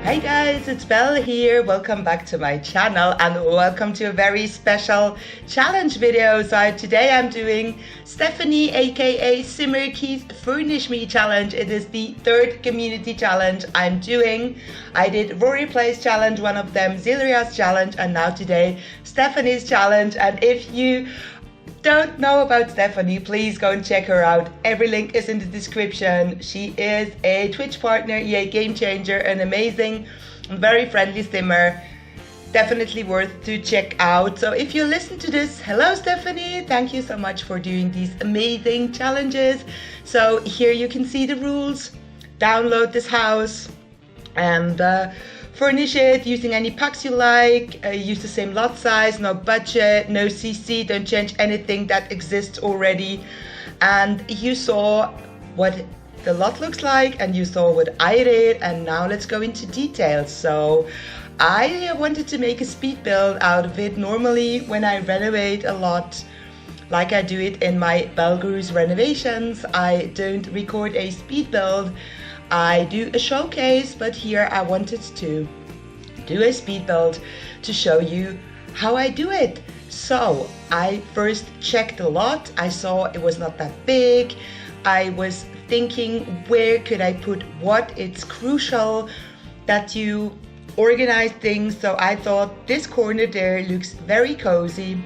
Hi guys, it's Belle here. Welcome back to my channel and welcome to a very special challenge video. So today I'm doing Stephanie aka Simarchy'S Furnishme challenge. It is the third community challenge I'm doing. I did Rory Plays challenge, one of them Zilria's challenge, and now today Stephanie's challenge. And if you don't know about Stephanie, please go and check her out. Every link is in the description. She is a Twitch partner, EAGameChanger, an amazing and very friendly streamer. Definitely worth to check out. So if you listen to this, hello Stephanie, thank you so much for doing these amazing challenges. So here you can see the rules. Download this house and furnish it using any packs you like, use the same lot size, no budget, no CC, don't change anything that exists already. And you saw what the lot looks like and you saw what I did, and now let's go into details. So I wanted to make a speed build out of it. Normally when I renovate a lot, like I do it in my Belguru's renovations, I don't record a speed build. I do a showcase, but here I wanted to do a speed build to show you how I do it. So I first checked the lot. I saw it was not that big. I was thinking, where could I put what? It's crucial that you organize things. So I thought this corner there looks very cozy.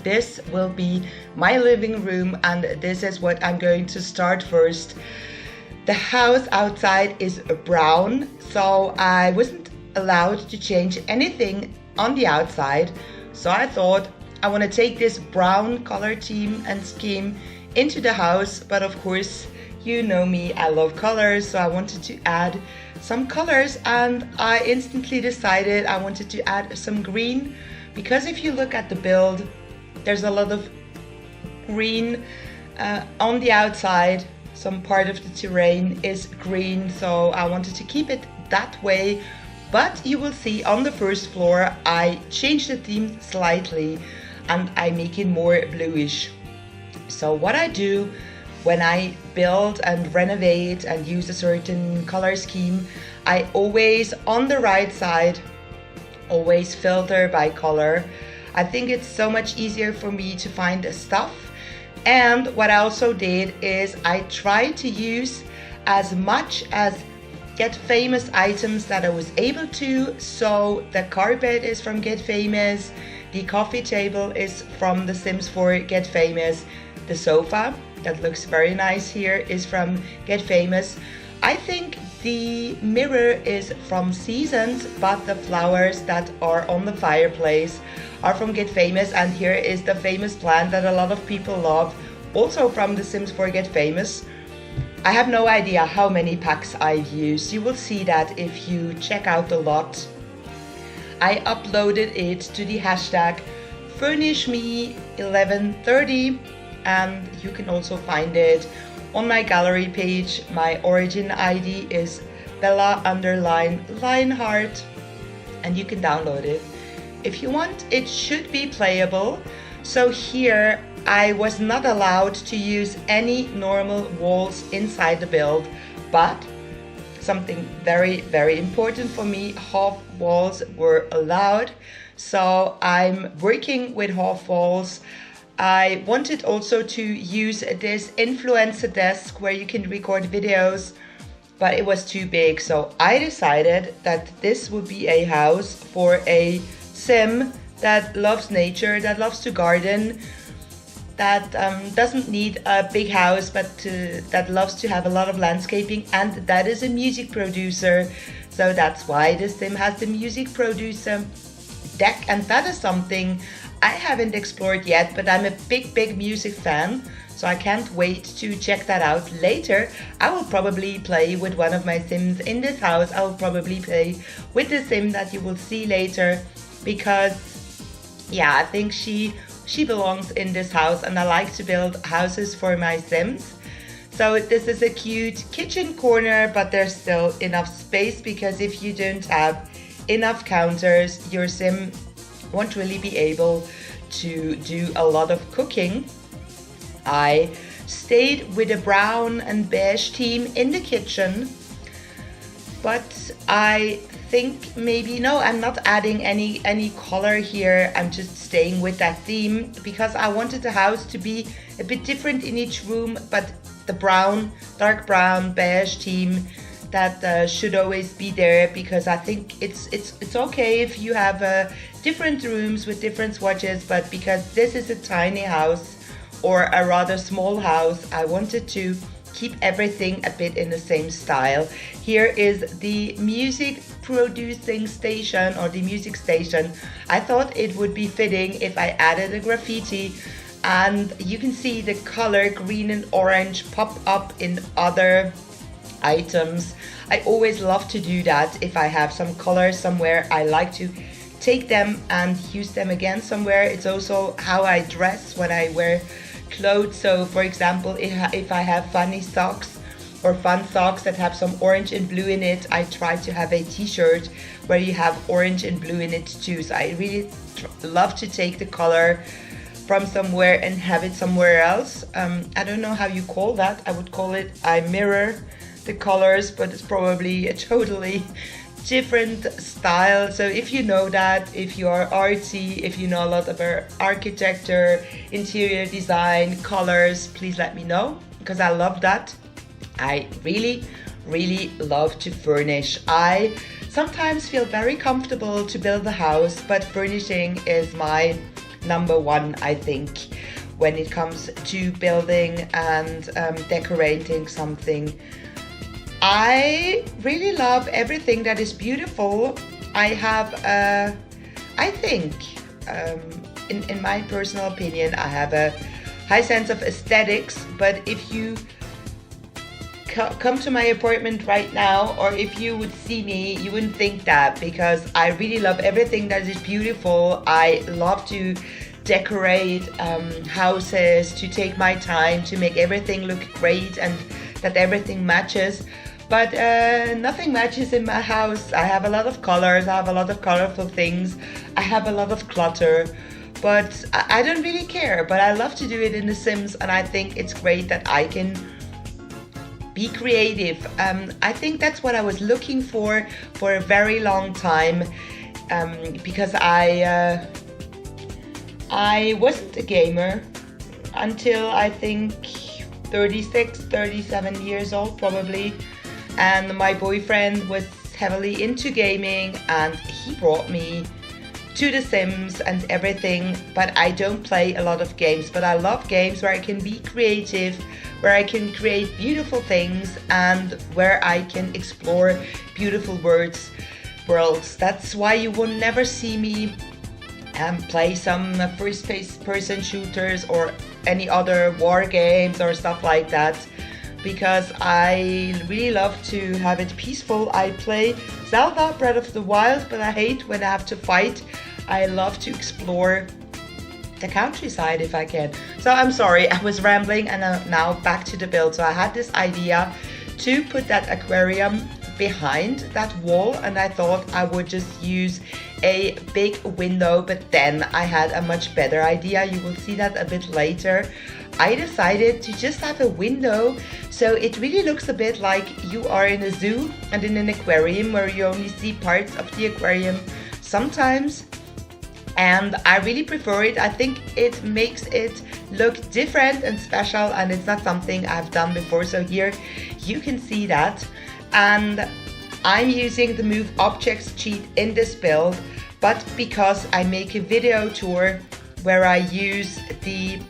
This will be my living room, and this is what I'm going to start first. The house outside is brown, so I wasn't allowed to change anything on the outside. So I thought I want to take this brown color theme and scheme into the house, but of course you know me, I love colors, so I wanted to add some colors, and I instantly decided I wanted to add some green, because if you look at the build, there's a lot of green on the outside. Some part of the terrain is green, so I wanted to keep it that way. But you will see on the first floor I changed the theme slightly and I make it more bluish. So what I do when I build and renovate and use a certain color scheme, I always, on the right side, always filter by color. I think it's so much easier for me to find stuff. And what I also did is I tried to use as much as Get Famous items that I was able to. So the carpet is from Get Famous, the coffee table is from The Sims 4 Get Famous, the sofa that looks very nice here is from Get Famous. I think the mirror is from Seasons, but the flowers that are on the fireplace are from Get Famous, and here is the famous plant that a lot of people love, also from The Sims 4 Get Famous. I have no idea how many packs I've used. You will see that if you check out the lot. I uploaded it to the hashtag Furnishme1130, and you can also find it on my gallery page. My OriginID is Bella_Lionheart, and you can download it if you want. It should be playable. So here I was not allowed to use any normal walls inside the build, but something very, very important for me, half walls were allowed. So I'm working with half walls. I wanted also to use this influencer desk where you can record videos, but it was too big. So I decided that this would be a house for a sim that loves nature, that loves to garden, that doesn't need a big house, but that loves to have a lot of landscaping, and that is a music producer. So that's why this sim has the music producer deck, and that is something I haven't explored yet, but I'm a big music fan, so I can't wait to check that out later. I will probably play with one of my sims in this house. I will probably play with the sim that you will see later, because yeah, I think she belongs in this house, and I like to build houses for my sims. So this is a cute kitchen corner, but there's still enough space, because if you don't have enough counters, your sim won't really be able to do a lot of cooking. I stayed with a brown and beige theme in the kitchen, but I think maybe, no, I'm not adding any color here. I'm just staying with that theme because I wanted the house to be a bit different in each room, but the brown, dark brown, beige theme, that should always be there, because I think it's okay if you have different rooms with different swatches, but because this is a tiny house or a rather small house, I wanted to keep everything a bit in the same style. Here is the music producing station, or the music station. I thought it would be fitting if I added a graffiti, and you can see the color green and orange pop up in other items. I always love to do that. If I have some colors somewhere, I like to take them and use them again somewhere. It's also how I dress when I wear clothes. So for example, if I have funny socks or fun socks that have some orange and blue in it, I try to have a t-shirt where you have orange and blue in it too. So I really love to take the color from somewhere and have it somewhere else. I don't know how you call that. I would call it I mirror the colors, but it's probably a totally different style. So if you know that, if you are artsy, if you know a lot about architecture, interior design, colors, please let me know, because I love that. I really love to furnish. I sometimes feel very comfortable to build a house, but furnishing is my number one, I think, when it comes to building and decorating something. I really love everything that is beautiful. I have, I think, in my personal opinion, I have a high sense of aesthetics, but if you come to my apartment right now, or if you would see me, you wouldn't think that, because I really love everything that is beautiful. I love to decorate houses, to take my time to make everything look great and that everything matches. But nothing matches in my house. I have a lot of colors, I have a lot of colorful things, I have a lot of clutter, but I don't really care. But I love to do it in The Sims, and I think it's great that I can be creative. I think that's what I was looking for a very long time, because I wasn't a gamer until I think 36, 37 years old probably, and my boyfriend was heavily into gaming and he brought me to The Sims and everything. But I don't play a lot of games, but I love games where I can be creative, where I can create beautiful things, and where I can explore beautiful worlds. That's why you will never see me play some first-person shooters or any other war games or stuff like that, because I really love to have it peaceful. I play Zelda Breath of the Wild, but I hate when I have to fight. I love to explore the countryside if I can. So I'm sorry, I was rambling, and now back to the build. So I had this idea to put that aquarium behind that wall, and I thought I would just use a big window, but then I had a much better idea. You will see that a bit later. I decided to just have a window, so it really looks a bit like you are in a zoo and in an aquarium where you only see parts of the aquarium. Sometimes and I really prefer it. I think it makes it look different and special, and it's not something I've done before. So here you can see that, and I'm using the Move Objects cheat in this build, but because I make a video tour where I use the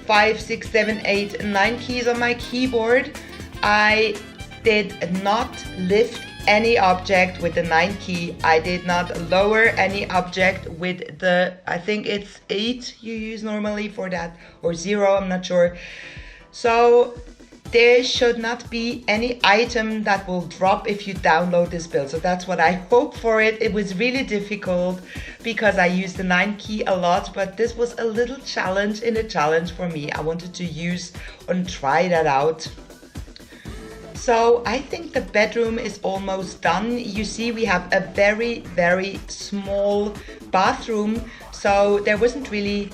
5, 6, 7, 8, 9 keys on my keyboard, I did not lift any object with the 9 key. I did not lower any object with the, I think it's 8 you use normally for that, or 0, I'm not sure. So there should not be any item that will drop if you download this build. So that's what I hope for it. It was really difficult because I used the 9 key a lot, but this was a little challenge in a challenge for me. I wanted to use and try that out. So I think the bedroom is almost done. You see we have a very, very small bathroom, so there wasn't really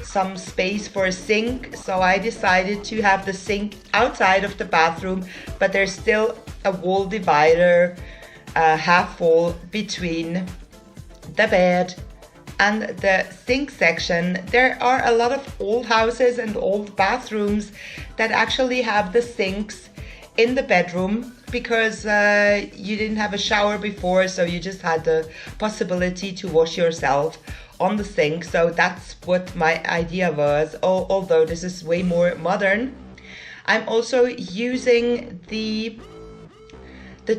some space for a sink, so I decided to have the sink outside of the bathroom, but there's still a wall divider, half wall between the bed and the sink section. There are a lot of old houses and old bathrooms that actually have the sinks in the bedroom because you didn't have a shower before, so you just had the possibility to wash yourself on the sink. So that's what my idea was, although this is way more modern. I'm also using the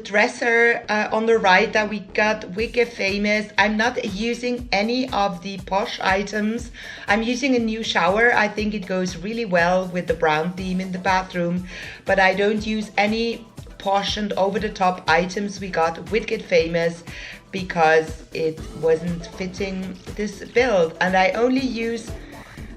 dresser on the right that we got Wicked Famous. I'm not using any of the posh items. I'm using a new shower. I think it goes really well with the brown theme in the bathroom, but I don't use any posh and over-the-top items we got Wicked Famous because it wasn't fitting this build. And I only use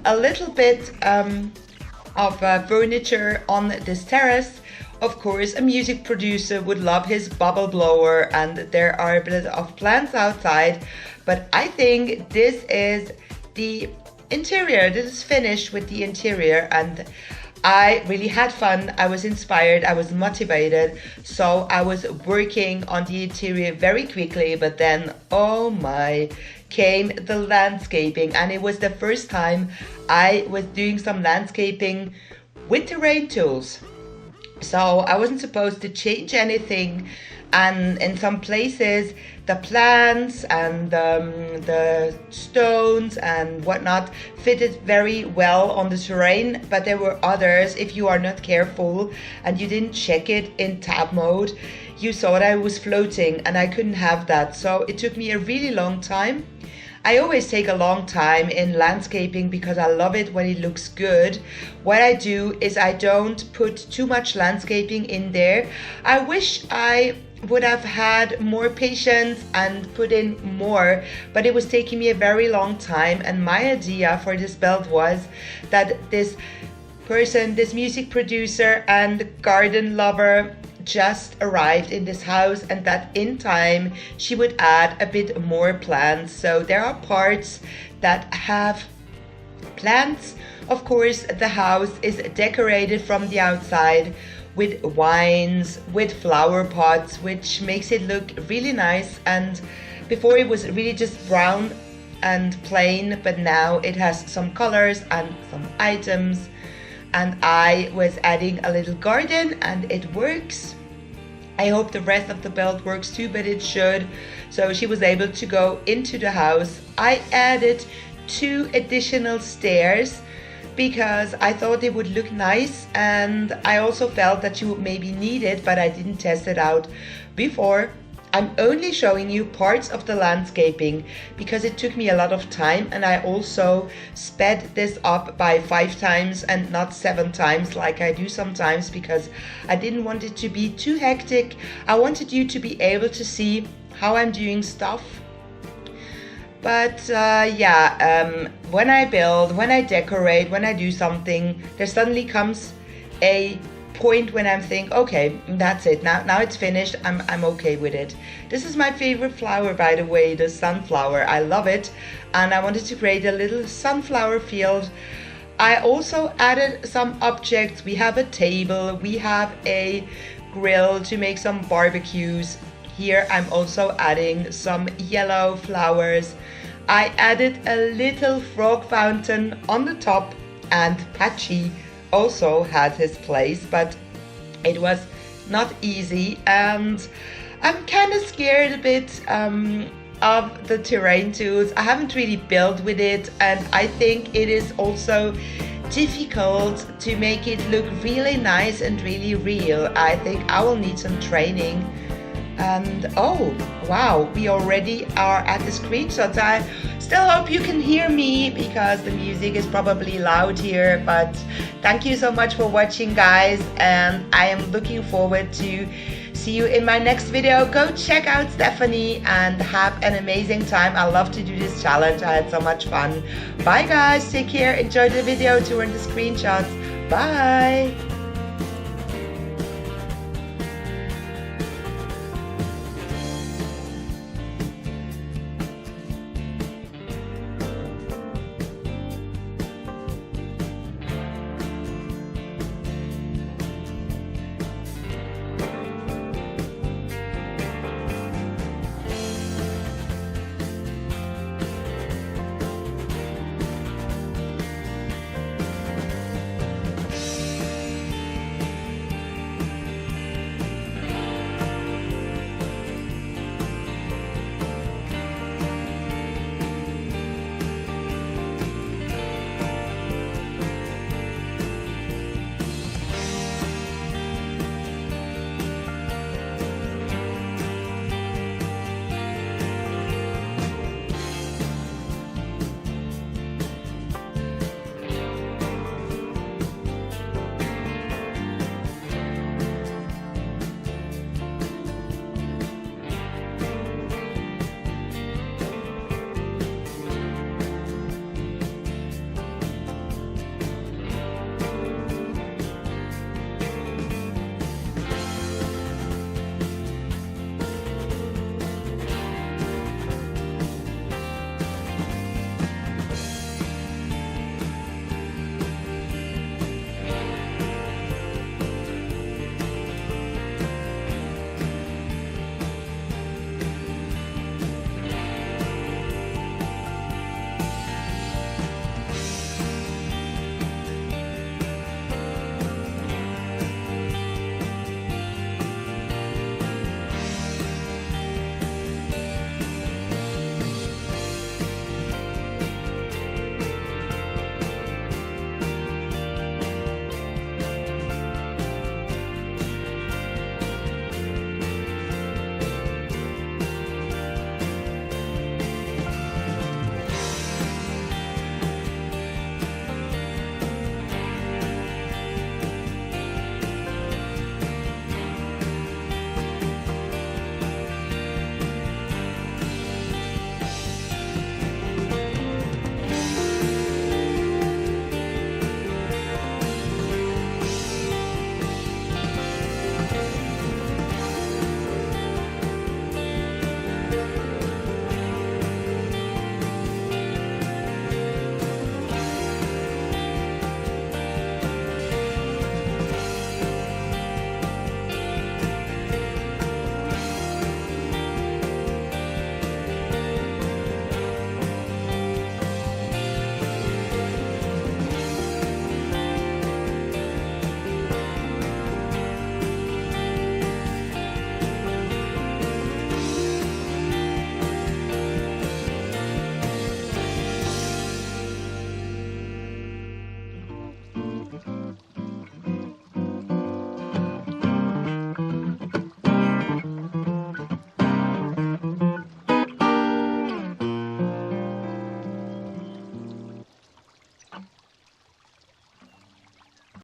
a little bit of furniture on this terrace. Of course, a music producer would love his bubble blower, and there are a bit of plants outside, but I think this is the interior. This is finished with the interior, and I really had fun. I was inspired, I was motivated, so I was working on the interior very quickly, but then, oh my, came the landscaping, and it was the first time I was doing some landscaping with terrain tools. So I wasn't supposed to change anything, and in some places the plants and the stones and whatnot fitted very well on the terrain, but there were others, if you are not careful and you didn't check it in tab mode, you saw that I was floating, and I couldn't have that. So it took me a really long time. I always take a long time in landscaping because I love it when it looks good. What I do is I don't put too much landscaping in there. I wish I would have had more patience and put in more, but it was taking me a very long time, and my idea for this build was that this person, this music producer and garden lover, just arrived in this house, and that in time she would add a bit more plants. So there are parts that have plants. Of course, the house is decorated from the outside with vines, with flower pots, which makes it look really nice. And before it was really just brown and plain, but now it has some colors and some items, and I was adding a little garden, and it works. I hope the rest of the build works too, but it should. So she was able to go into the house. I added 2 additional stairs because I thought it would look nice, and I also felt that you would maybe need it, but I didn't test it out before. I'm only showing you parts of the landscaping because it took me a lot of time, and I also sped this up by 5 times and not 7 times like I do sometimes, because I didn't want it to be too hectic. I wanted you to be able to see how I'm doing stuff. But when I build, when I decorate, when I do something, there suddenly comes a point when I'm thinking, okay, that's it, now it's finished, I'm okay with it. This is my favorite flower, by the way, the sunflower. I love it, and I wanted to create a little sunflower field. I also added some objects. We have a table, we have a grill to make some barbecues. Here I'm also adding some yellow flowers. I added a little frog fountain on the top, and Patchy also had his place, but it was not easy, and I'm kind of scared a bit of the terrain tools. I haven't really built with it, and I think it is also difficult to make it look really nice and really real. I think I will need some training. And oh wow, we already are at the screenshots. I still hope you can hear me because the music is probably loud here, but thank you so much for watching, guys, and I am looking forward to see you in my next video. Go check out Stephanie and have an amazing time. I love to do this challenge. I had so much fun. Bye guys, take care, enjoy the video, turn the screenshots. Bye.